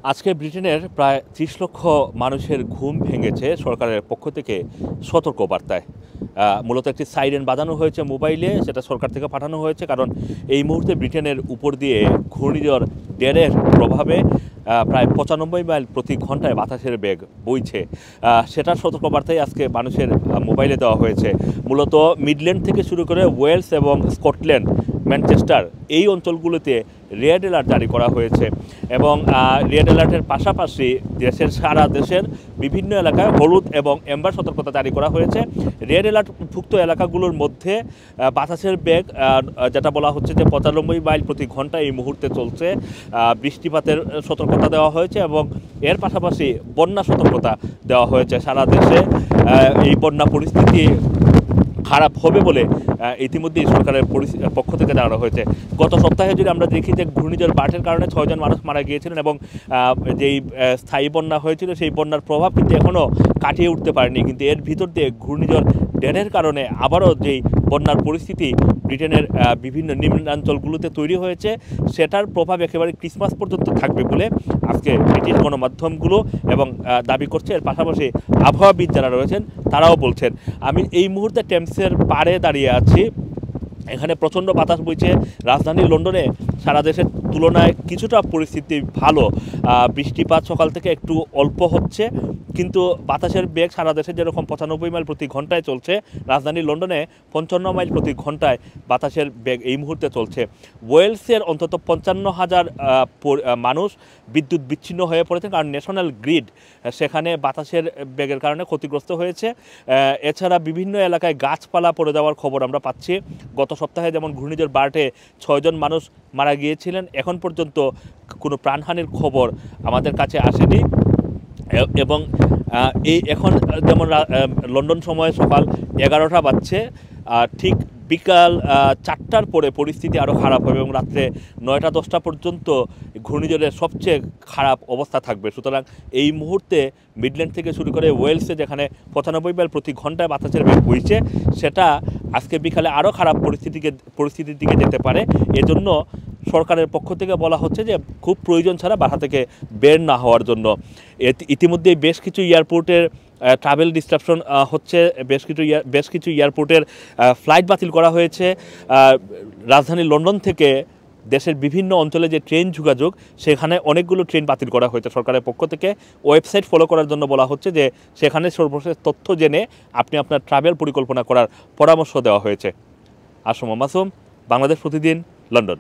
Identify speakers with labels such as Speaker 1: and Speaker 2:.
Speaker 1: আজকে ব্রিটেনের প্রায় ৩০ লক্ষ মানুষের ঘুম ভেঙেছে সরকারের পক্ষ থেকে সতর্ক বার্তায়। মূলত একটি সাইরেন বাজানো হয়েছে মোবাইলে, সেটা সরকার থেকে পাঠানো হয়েছে, কারণ এই মুহূর্তে ব্রিটেনের উপর দিয়ে ঘূর্ণিঝড় ড্যারের প্রভাবে প্রায় ৯৫ মাইল প্রতি ঘন্টায় বাতাসের বেগ বইছে। সেটার সতর্কবার্তাই আজকে মানুষের মোবাইলে দেওয়া হয়েছে। মূলত মিডল্যান্ড থেকে শুরু করে ওয়েলস এবং স্কটল্যান্ড, ম্যানচেস্টার এই অঞ্চলগুলোতে রেড অ্যালার্ট জারি করা হয়েছে এবং রেড অ্যালার্টের পাশাপাশি সারা দেশের বিভিন্ন এলাকায় হলুদ এবং এম্বার সতর্কতা জারি করা হয়েছে। রেড অ্যালার্টভুক্ত এলাকাগুলোর মধ্যে বাতাসের বেগ যেটা বলা হচ্ছে যে ৯৫ মাইল প্রতি ঘন্টা এই মুহূর্তে চলছে। বৃষ্টিপাতের সতর্কতা দেওয়া হয়েছে এবং এর পাশাপাশি বন্যা সতর্কতা দেওয়া হয়েছে। সারা দেশে এই বন্যা পরিস্থিতি খারাপ হবে বলে ইতিমধ্যেই সরকারের পক্ষ থেকে জানানো হয়েছে। গত সপ্তাহে যদি আমরা দেখি যে ঘূর্ণিঝড় বার্টের কারণে ৬ জন মানুষ মারা গিয়েছিলেন এবং যেই স্থায়ী বন্যা হয়েছিল সেই বন্যার প্রভাব কিন্তু এখনও কাটিয়ে উঠতে পারেনি, কিন্তু এর ভিতর দিয়ে ঘূর্ণিঝড় ড্যানের কারণে আবারও যেই বন্যার পরিস্থিতি ব্রিটেনের বিভিন্ন নিম্নাঞ্চলগুলোতে তৈরি হয়েছে সেটার প্রভাব একেবারে ক্রিসমাস পর্যন্ত থাকবে বলে আজকে ব্রিটিশ গণমাধ্যমগুলো এবং দাবি করছে। এর পাশাপাশি আবহাওয়াবিদ যারা রয়েছেন তারাও বলছেন। আমি এই মুহূর্তে টেমসের পাড়ে দাঁড়িয়ে আছি, এখানে প্রচণ্ড বাতাস বইছে। রাজধানী লন্ডনে সারা দেশের তুলনায় কিছুটা পরিস্থিতি ভালো, বৃষ্টিপাত সকাল থেকে একটু অল্প হচ্ছে, কিন্তু বাতাসের বেগ সারা দেশে যেরকম ৯৫ মাইল প্রতি ঘন্টায় চলছে, রাজধানী লন্ডনে ৫৫ মাইল প্রতি ঘন্টায় বাতাসের বেগ এই মুহূর্তে চলছে। ওয়েলসের অন্তত ৫৫,০০০ মানুষ বিদ্যুৎ বিচ্ছিন্ন হয়ে পড়েছে, কারণ ন্যাশনাল গ্রিড সেখানে বাতাসের বেগের কারণে ক্ষতিগ্রস্ত হয়েছে। এছাড়া বিভিন্ন এলাকায় গাছপালা পড়ে যাওয়ার খবর আমরা পাচ্ছি। গত সপ্তাহে যেমন ঘূর্ণিঝড় বার্টে ৬ জন মানুষ মারা গিয়েছিলেন, এখন পর্যন্ত কোনো প্রাণহানির খবর আমাদের কাছে আসেনি। এবং এখন যেমন লন্ডন সময় সকাল ১১টা বাজছে, ঠিক বিকাল ৪টার পরে পরিস্থিতি আরও খারাপ হবে এবং রাত্রে ৯টা-১০টা পর্যন্ত ঘূর্ণিঝড়ের সবচেয়ে খারাপ অবস্থা থাকবে। সুতরাং এই মুহূর্তে মিডল্যান্ড থেকে শুরু করে ওয়েলসে যেখানে ৯৫ মাইল প্রতি ঘন্টায় বাতাসের বেগ বইছে, সেটা আজকে বিকালে আরও খারাপ পরিস্থিতির দিকে যেতে পারে। এজন্য সরকারের পক্ষ থেকে বলা হচ্ছে যে খুব প্রয়োজন ছাড়া বাসা থেকে বের না হওয়ার জন্য। ইতিমধ্যেই বেশ কিছু এয়ারপোর্টের ট্রাভেল ডিসরাপশন হচ্ছে, বেশ কিছু এয়ারপোর্টের ফ্লাইট বাতিল করা হয়েছে। রাজধানী লন্ডন থেকে দেশের বিভিন্ন অঞ্চলে যে ট্রেন যোগাযোগ, সেখানে অনেকগুলো ট্রেন বাতিল করা হয়েছে সরকারের পক্ষ থেকে। ওয়েবসাইট ফলো করার জন্য বলা হচ্ছে যে সেখানে সর্বশেষ তথ্য জেনে আপনি আপনার ট্রাভেল পরিকল্পনা করার পরামর্শ দেওয়া হয়েছে। আসম মাসুম, বাংলাদেশ প্রতিদিন, লন্ডন।